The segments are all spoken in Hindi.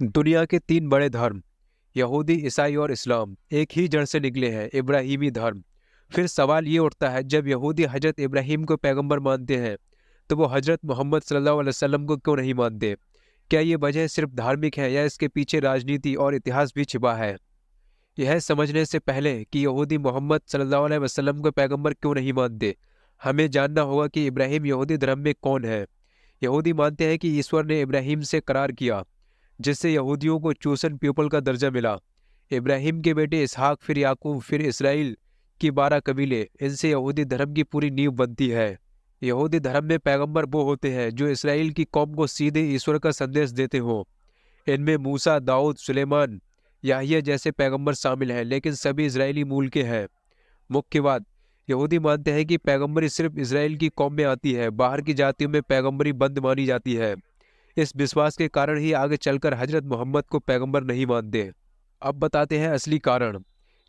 दुनिया के तीन बड़े धर्म यहूदी, ईसाई और इस्लाम एक ही जड़ से निकले हैं, इब्राहिमी धर्म। फिर सवाल ये उठता है, जब यहूदी हजरत इब्राहिम को पैगंबर मानते हैं तो वो हजरत मोहम्मद सल्लल्लाहु अलैहि वसल्लम को क्यों नहीं मानते? क्या ये वजह सिर्फ धार्मिक है या इसके पीछे राजनीति और इतिहास भी छिपा है? यह समझने से पहले कि यहूदी मोहम्मद सल्लल्लाहु अलैहि वसल्लम को पैगंबर क्यों नहीं मानते, हमें जानना होगा कि इब्राहिम यहूदी धर्म में कौन है। यहूदी मानते हैं कि ईश्वर ने इब्राहिम से करार किया, जिससे यहूदियों को चूसन पीपल का दर्जा मिला। इब्राहिम के बेटे इसहाक, फिर याकूब, फिर इसराइल की 12 कबीले, इनसे यहूदी धर्म की पूरी नींव बनती है। यहूदी धर्म में पैगंबर वो होते हैं जो इसराइल की कौम को सीधे ईश्वर का संदेश देते हों। इनमें मूसा, दाऊद, सुलेमान, याहिया जैसे पैगंबर शामिल हैं, लेकिन सभी इजरायली मूल के हैं। मुख्य बात, यहूदी मानते हैं कि पैगंबरी सिर्फ इसराइल की कौम में आती है, बाहर की जातियों में पैगंबरी बंद मानी जाती है। इस विश्वास के कारण ही आगे चलकर हजरत मोहम्मद को पैगंबर नहीं मानते। अब बताते हैं असली कारण।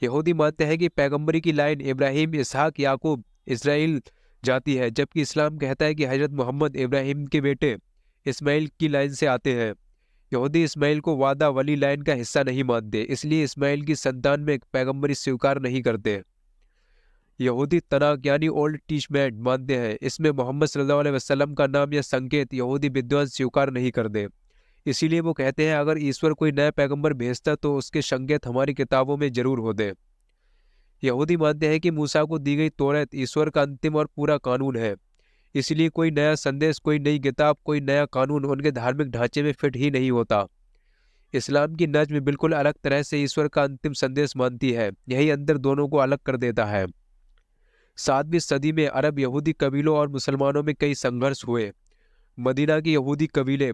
यहूदी मानते हैं कि पैगंबरी की लाइन इब्राहिम, इसहाक, याकूब, इसराइल जाती है, जबकि इस्लाम कहता है कि हजरत मोहम्मद इब्राहिम के बेटे इस्माइल की लाइन से आते हैं। यहूदी इस्माइल को वादा वली लाइन का हिस्सा नहीं मानते, इसलिए इस्माइल की संतान में पैगंबरी स्वीकार नहीं करते। यहूदी तनाक यानी ओल्ड टेस्टामेंट मानते हैं, इसमें मोहम्मद सल्लल्लाहु अलैहि वसल्लम का नाम या संकेत यहूदी विद्वान स्वीकार नहीं करते। इसीलिए वो कहते हैं, अगर ईश्वर कोई नया पैगंबर भेजता तो उसके संकेत हमारी किताबों में जरूर होते। यहूदी मानते हैं कि मूसा को दी गई तौरात ईश्वर का अंतिम और पूरा कानून है, इसलिए कोई नया संदेश, कोई नई किताब, कोई नया कानून उनके धार्मिक ढांचे में फिट ही नहीं होता। इस्लाम की नज्म बिल्कुल अलग तरह से ईश्वर का अंतिम संदेश मानती है, यही अंदर दोनों को अलग कर देता है। 7वीं सदी में अरब यहूदी कबीलों और मुसलमानों में कई संघर्ष हुए। मदीना के यहूदी कबीले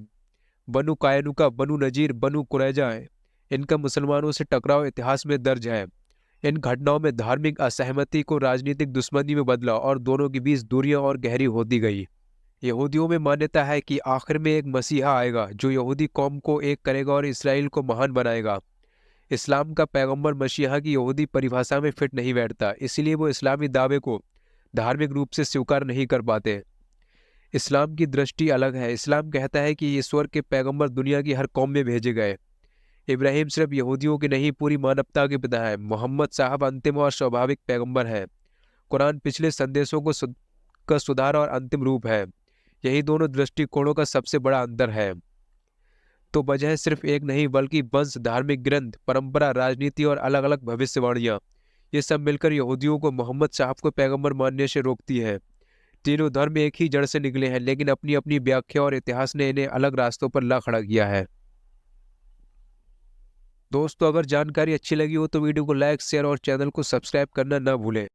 बनु कायनुका, बनु नजीर, बनु कुरैजा है, इनका मुसलमानों से टकराव इतिहास में दर्ज है। इन घटनाओं में धार्मिक असहमति को राजनीतिक दुश्मनी में बदला और दोनों के बीच दूरियां और गहरी होती गई। यहूदियों में मान्यता है कि आखिर में एक मसीहा आएगा जो यहूदी कौम को एक करेगा और इसराइल को महान बनाएगा। इस्लाम का पैगंबर मसीहा की यहूदी परिभाषा में फिट नहीं बैठता, इसलिए वो इस्लामी दावे को धार्मिक रूप से स्वीकार नहीं कर पाते। इस्लाम की दृष्टि अलग है। इस्लाम कहता है कि ईश्वर के पैगंबर दुनिया की हर कौम में भेजे गए। इब्राहिम सिर्फ यहूदियों के नहीं, पूरी मानवता के पिता है। मोहम्मद साहब अंतिम और स्वाभाविक पैगंबर है। कुरान पिछले संदेशों का सुधार और अंतिम रूप है। यही दोनों दृष्टिकोणों का सबसे बड़ा अंतर है। तो वजह सिर्फ एक नहीं, बल्कि वंश, धार्मिक ग्रंथ, परंपरा, राजनीति और अलग अलग भविष्यवाणियां, ये सब मिलकर यहूदियों को मोहम्मद साहब को पैगंबर मानने से रोकती है। तीनों धर्म एक ही जड़ से निकले हैं, लेकिन अपनी अपनी व्याख्या और इतिहास ने इन्हें अलग रास्तों पर ला खड़ा किया है। दोस्तों, अगर जानकारी अच्छी लगी हो तो वीडियो को लाइक, शेयर और चैनल को सब्सक्राइब करना ना भूलें।